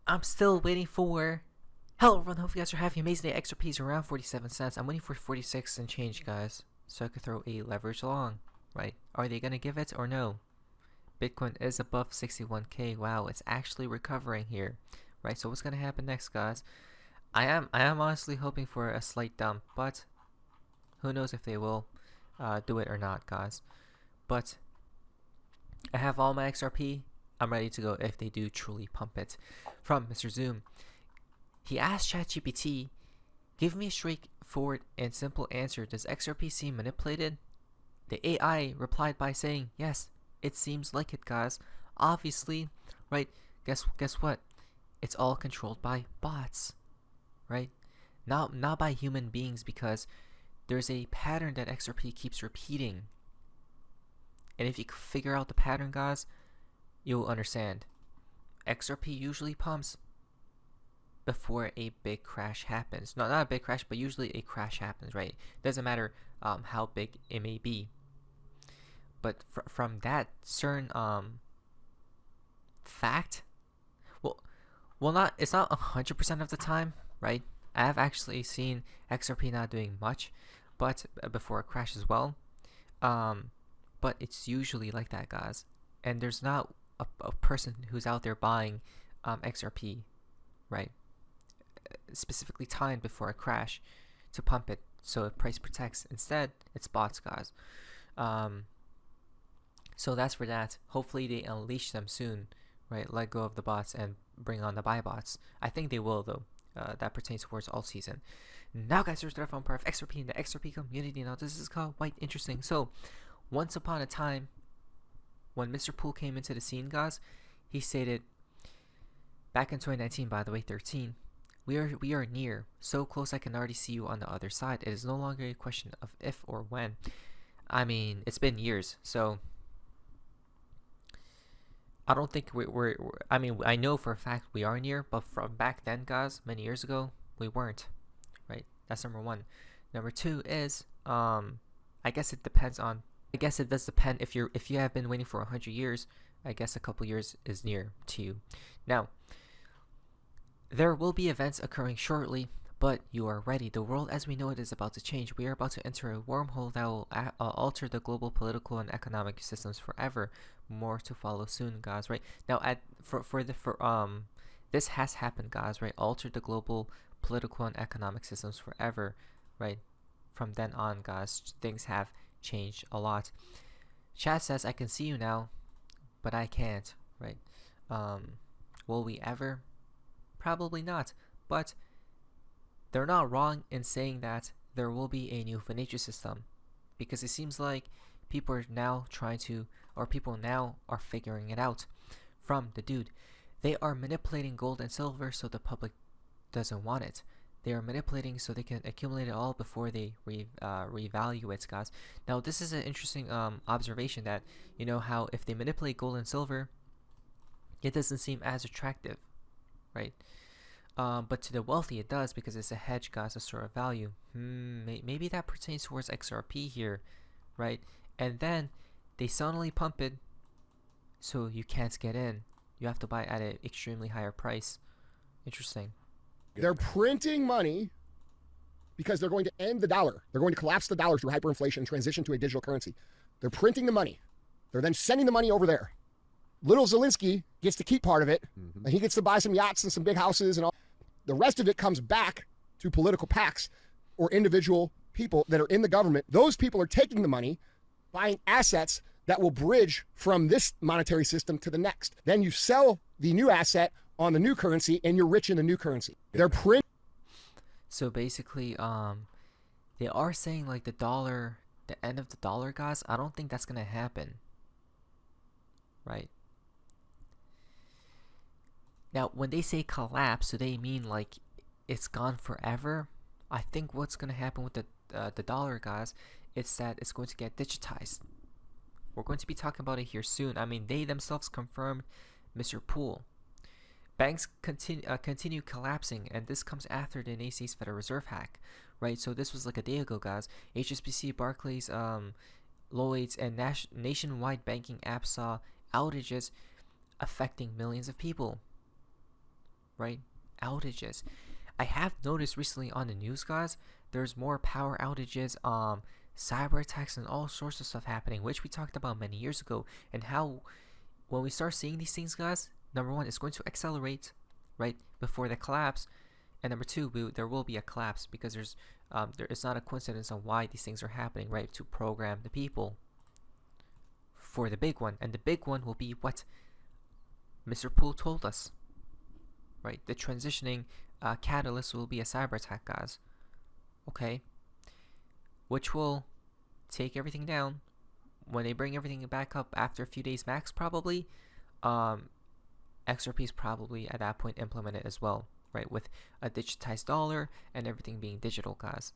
I'm still waiting for. Hello everyone, hope you guys are having an amazing day. XRP is around 47 cents. I'm waiting for 46 and change, guys, so I could throw a leverage along, right? Are they gonna give it or no? Bitcoin is above 61k. Wow, it's actually recovering here, right? So what's gonna happen next, guys? I am honestly hoping for a slight dump, but who knows if they will do it or not, guys. But I have all my XRP. I'm ready to go if they do truly pump it. From Mr. Zoom, he asked ChatGPT, give me a straightforward and simple answer. Does XRP seem manipulated? The AI replied by saying, yes, it seems like it, guys. Obviously, right? Guess what? It's all controlled by bots, right? Not by human beings, because there's a pattern that XRP keeps repeating. And if you figure out the pattern, guys, you'll understand. XRP usually pumps before a big crash happens. No, not a big crash, but usually a crash happens, right? Doesn't matter how big it may be. But from that certain fact, it's not 100% of the time, right? I have actually seen XRP not doing much, but before a crash as well. But it's usually like that, guys. And there's not a person who's out there buying XRP, right? Specifically timed before a crash to pump it so the price protects. Instead, it's bots, guys. So that's for that. Hopefully they unleash them soon, right? Let go of the bots and bring on the buy bots. I think they will, though. That pertains towards all season. Now, guys, there's the part of XRP in the XRP community. Now, this is called quite interesting. So, once upon a time, when Mr. Poole came into the scene, guys, he stated, back in 2019, by the way, 13, we are near, so close I can already see you on the other side. It is no longer a question of if or when. I mean, it's been years, so I don't think I mean, I know for a fact we are near, but from back then, guys, many years ago, we weren't, right? That's number one. Number two is, I guess it depends on. I guess it does depend. If you have been waiting for 100 years, I guess a couple years is near to you. Now, there will be events occurring shortly, but you are ready. The world as we know it is about to change. We are about to enter a wormhole that will alter the global political and economic systems forever. More to follow soon, guys. Right now, this has happened, guys. Right, alter the global political and economic systems forever. Right, from then on, guys, things have changed a lot. Chat says, I can see you now, but I can't, right? Will we ever? Probably not, but they're not wrong in saying that there will be a new financial system, because it seems like people are now people now are figuring it out. From the dude, they are manipulating gold and silver so the public doesn't want it. They are manipulating so they can accumulate it all before they revalue it, guys. Now, this is an interesting observation that, you know, how if they manipulate gold and silver, it doesn't seem as attractive, right? But to the wealthy, it does, because it's a hedge, guys, a store of value. Maybe that pertains towards XRP here, right? And then they suddenly pump it, so you can't get in. You have to buy at an extremely higher price. Interesting. They're printing money because they're going to end the dollar. They're going to collapse the dollar through hyperinflation and transition to a digital currency. They're printing the money. They're then sending the money over there. Little Zelensky gets to keep part of it, and he gets to buy some yachts and some big houses and all. The rest of it comes back to political PACs or individual people that are in the government. Those people are taking the money, buying assets that will bridge from this monetary system to the next. Then you sell the new asset on the new currency, and you're rich in the new currency. They're print. So basically, they are saying like the end of the dollar, guys. I don't think that's gonna happen, right? Now, when they say collapse, do they mean like it's gone forever? I think what's gonna happen with the dollar, guys, it's that it's going to get digitized. We're going to be talking about it here soon. I mean, they themselves confirmed, Mr. Poole. Banks continue collapsing, and this comes after the NAC's Federal Reserve hack, right? So this was like a day ago, guys. HSBC, Barclays, Lloyds, and nationwide banking apps saw outages affecting millions of people. right? Outages. I have noticed recently on the news, guys, there's more power outages, cyber attacks, and all sorts of stuff happening, which we talked about many years ago. And how, when we start seeing these things, guys, number one, it's going to accelerate, right, before the collapse. And number two, there will be a collapse, because it's not a coincidence on why these things are happening, right? To program the people for the big one. And the big one will be what Mr. Poole told us, right? The transitioning catalyst will be a cyber attack, guys. Okay? Which will take everything down. When they bring everything back up after a few days max, probably, XRP is probably at that point implemented as well, right? With a digitized dollar and everything being digital, guys.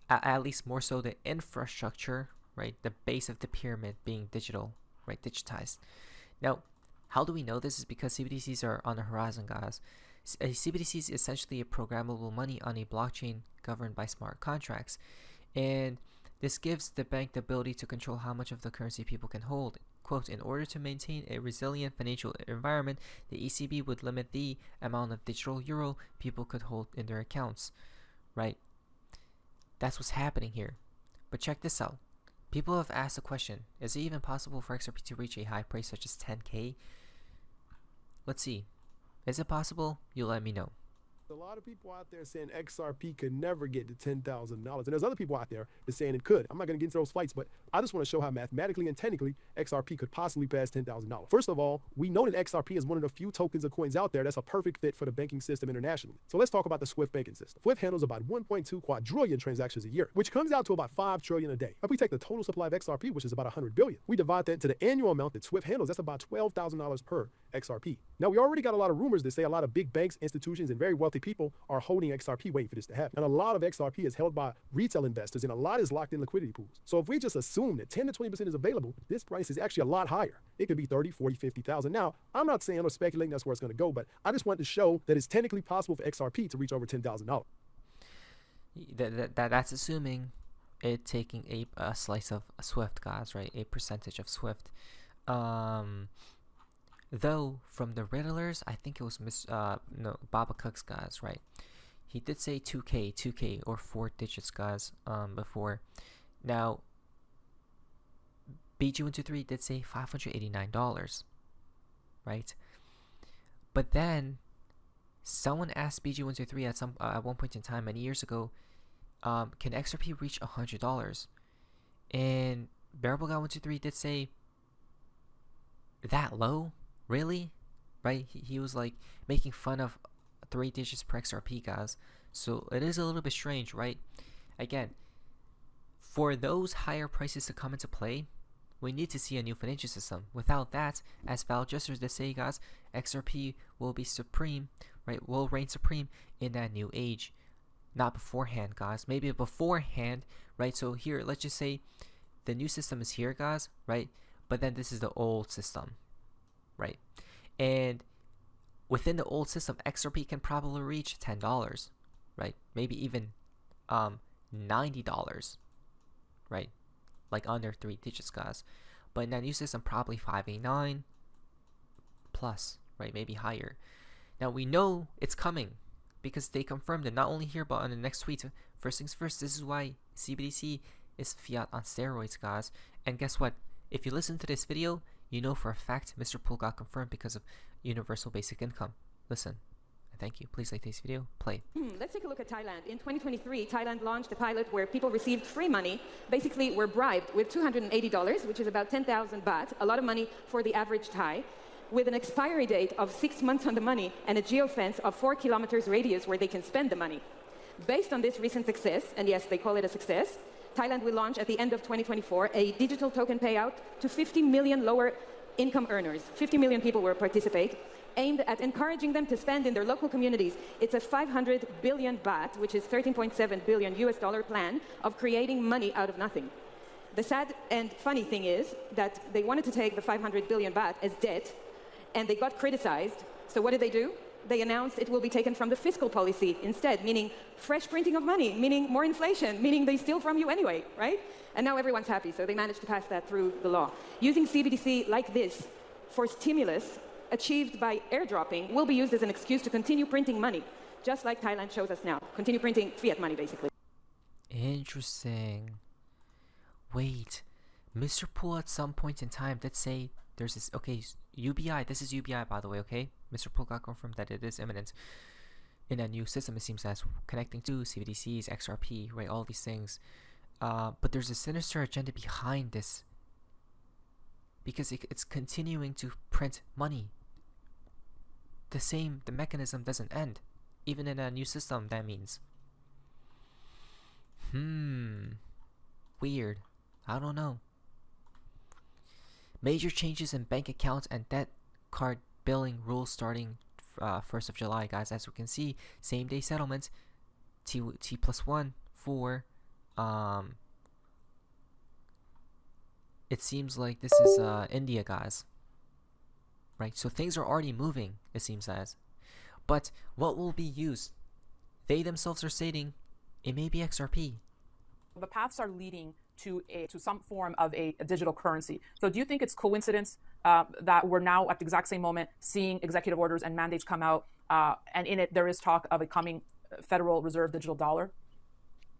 At least more so the infrastructure, right? The base of the pyramid being digital, right? Digitized. Now, how do we know this? Is because CBDCs are on the horizon, guys. A CBDC is essentially a programmable money on a blockchain governed by smart contracts. And this gives the bank the ability to control how much of the currency people can hold. Quote, in order to maintain a resilient financial environment, the ECB would limit the amount of digital euro people could hold in their accounts, right? That's what's happening here. But check this out. People have asked the question, is it even possible for XRP to reach a high price such as 10K? Let's see. Is it possible? You let me know. A lot of people out there saying XRP could never get to $10,000. And there's other people out there that saying it could. I'm not going to get into those fights, but I just want to show how mathematically and technically XRP could possibly pass $10,000. First of all, we know that XRP is one of the few tokens or coins out there that's a perfect fit for the banking system internationally. So let's talk about the SWIFT banking system. SWIFT handles about 1.2 quadrillion transactions a year, which comes out to about 5 trillion a day. If we take the total supply of XRP, which is about 100 billion, we divide that into the annual amount that SWIFT handles, that's about $12,000 per XRP. Now, we already got a lot of rumors that say a lot of big banks, institutions, and very wealthy people are holding XRP waiting for this to happen. And a lot of XRP is held by retail investors, and a lot is locked in liquidity pools. So if we just assume that 10 to 20% is available, this price is actually a lot higher. It could be 30, 40, 50,000. Now, I'm not saying or speculating that's where it's going to go, but I just want to show that it's technically possible for XRP to reach over $10,000. That's assuming it taking a slice of SWIFT, guys, right? A percentage of SWIFT. Though from the Riddlers, I think it was Baba Cooks, guys, right? He did say 2K or 4 digits, guys, before. Now, BG123 did say $589, right? But then someone asked BG123 at one point in time many years ago, can XRP reach $100? And Bearable Guy 123 did say, that low? Really? Right? He was like making fun of 3 digits per XRP, guys. So it is a little bit strange, right? Again, for those higher prices to come into play, we need to see a new financial system. Without that, as Val Jesters did say, guys, XRP will be supreme, right? Will reign supreme in that new age. Not beforehand, guys. Maybe beforehand, right? So here, let's just say the new system is here, guys, right? But then this is the old system, right? And within the old system, XRP can probably reach $10, right? Maybe even $90, right? Like under 3 digits, guys. But in that new system, probably 589 plus, right? Maybe higher. Now we know it's coming because they confirmed it not only here but on the next tweet. First things first, this is why CBDC is fiat on steroids, guys. And guess what? If you listen to this video, you know for a fact Mr. Poole got confirmed because of universal basic income. Listen. Thank you. Please like this video. Play. Let's take a look at Thailand. In 2023, Thailand launched a pilot where people received free money, basically were bribed with $280, which is about 10,000 baht, a lot of money for the average Thai, with an expiry date of 6 months on the money and a geofence of 4 kilometers radius where they can spend the money. Based on this recent success, and yes, they call it a success, Thailand will launch at the end of 2024 a digital token payout to 50 million lower income earners. 50 million people will participate, aimed at encouraging them to spend in their local communities. It's a 500 billion baht, which is 13.7 billion US dollar plan of creating money out of nothing. The sad and funny thing is that they wanted to take the 500 billion baht as debt, and they got criticized. So what did they do? They announced it will be taken from the fiscal policy instead, meaning fresh printing of money, meaning more inflation, meaning they steal from you anyway, right? And now everyone's happy, so they managed to pass that through the law. Using CBDC like this for stimulus achieved by airdropping will be used as an excuse to continue printing money, just like Thailand shows us now. Continue printing fiat money, basically. Interesting. Wait, Mr. Poole at some point in time did say there's this, okay, UBI, this is UBI by the way, okay? Mr. Poole got confirmed that it is imminent. In a new system, it seems that's connecting to CBDCs, XRP, right, all these things. But there's a sinister agenda behind this, because it's continuing to print money. The mechanism doesn't end. Even in a new system, that means. Weird. I don't know. Major changes in bank accounts and debt card billing rules starting 1st of July, guys. As we can see, same day settlements, T+1 for it seems like this is India, guys. Right, so things are already moving, it seems as. But what will be used? They themselves are stating it may be XRP. The paths are leading to some form of a digital currency. So do you think it's coincidence that we're now at the exact same moment seeing executive orders and mandates come out, and in it there is talk of a coming Federal Reserve digital dollar?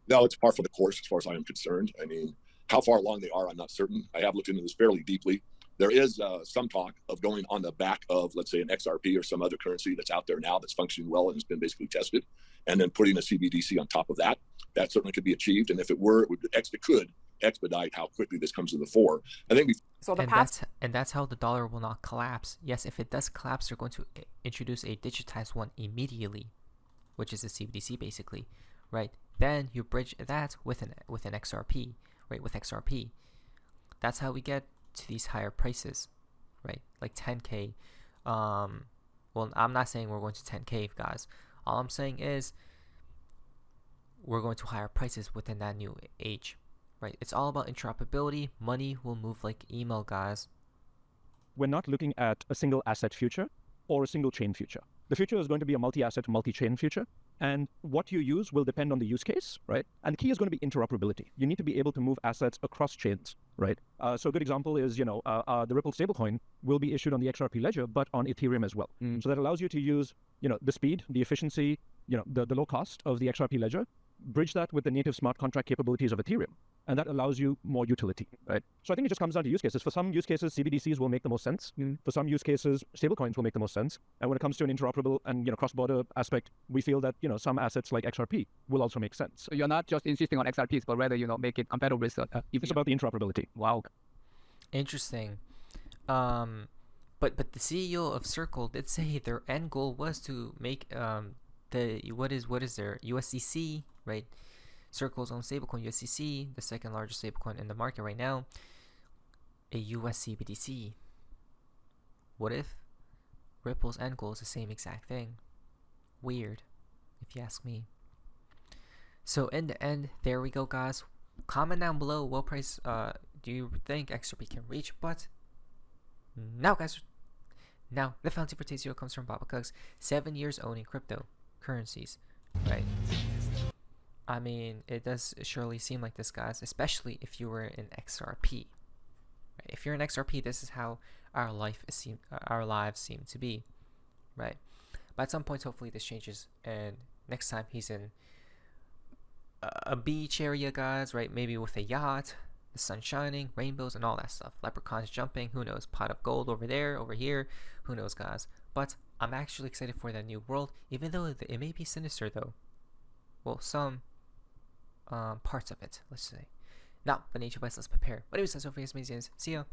No, it's par for the course as far as I am concerned. I mean, how far along they are, I'm not certain. I have looked into this fairly deeply. There is some talk of going on the back of, let's say, an XRP or some other currency that's out there now that's functioning well and has been basically tested, and then putting a CBDC on top of that. That certainly could be achieved, and if it were, it could expedite how quickly this comes to the fore. I think that's how the dollar will not collapse. Yes, if it does collapse, they're going to introduce a digitized one immediately, which is a CBDC basically, right? Then you bridge that with an XRP, right? With XRP, that's how we get to these higher prices, right? Like 10K. Well, I'm not saying we're going to 10K, guys. All I'm saying is we're going to higher prices within that new age, right? It's all about interoperability. Money will move like email, guys. We're not looking at a single asset future or a single chain future. The future is going to be a multi-asset, multi-chain future. And what you use will depend on the use case, right? And the key is going to be interoperability. You need to be able to move assets across chains, right? So a good example is, the Ripple stablecoin will be issued on the XRP ledger, but on Ethereum as well. So that allows you to use, the speed, the efficiency, the low cost of the XRP ledger, bridge that with the native smart contract capabilities of Ethereum. And that allows you more utility, right? So I think it just comes down to use cases. For some use cases, CBDCs will make the most sense. For some use cases, stablecoins will make the most sense. And when it comes to an interoperable and cross-border aspect, we feel that some assets like XRP will also make sense. So you're not just insisting on XRPs, but rather make it compatible with It's about the interoperability. Wow. Interesting. But the CEO of Circle did say their end goal was to make what is their USDC, right? Circle's own stablecoin USDC, the second largest stablecoin in the market right now, a US CBDC. What if Ripple's end goal is the same exact thing? Weird, if you ask me. So in the end, there we go, guys. Comment down below what price do you think XRP can reach. But now, guys, the fountain for today's video comes from Baba Cooks. 7 years owning cryptocurrencies, right? I mean, it does surely seem like this, guys, especially if you were in XRP. Right? If you're in XRP, this is how our lives seem to be, right? But at some point, hopefully, this changes, and next time he's in a beach area, guys, right? Maybe with a yacht, the sun shining, rainbows, and all that stuff. Leprechauns jumping, who knows? Pot of gold over there, over here, who knows, guys? But I'm actually excited for that new world, even though it may be sinister, though. Well, some parts of it, let's say. Now, the nature bites, let's prepare. But anyways, that's all for you guys, see ya.